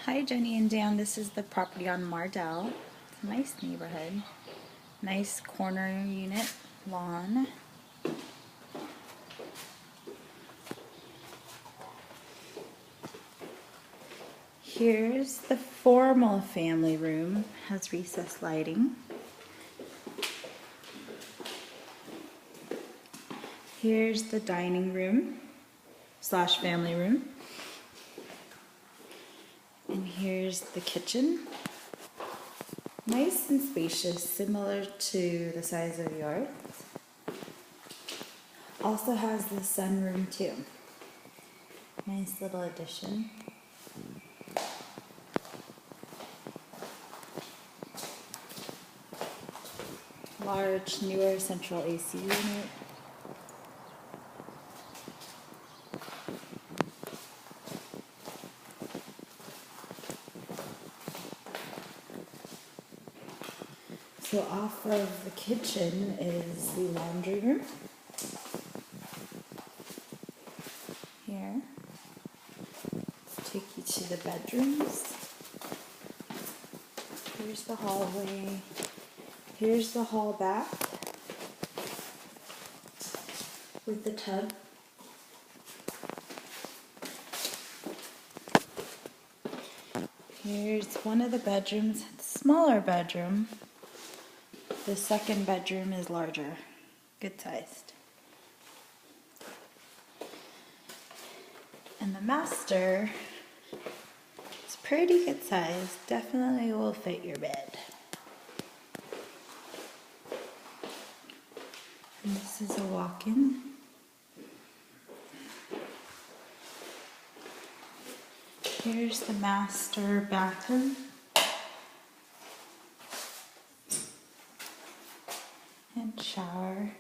Hi Jenny and Dan, this is the property on Mardell. It's a nice neighborhood. Nice corner unit lawn. Here's the formal family room, has recessed lighting. Here's the dining room / family room. And here's the kitchen. Nice and spacious, similar to the size of yours. Also has the sunroom too. Nice little addition. Large, newer central AC unit. So off of the kitchen is the laundry room. Here. Let's take you to the bedrooms. Here's the hallway. Here's the hall bath with the tub. Here's one of the bedrooms, smaller bedroom. The second bedroom is larger, good sized. And the master is pretty good sized, definitely will fit your bed. And this is a walk-in. Here's the master bathroom. And shower.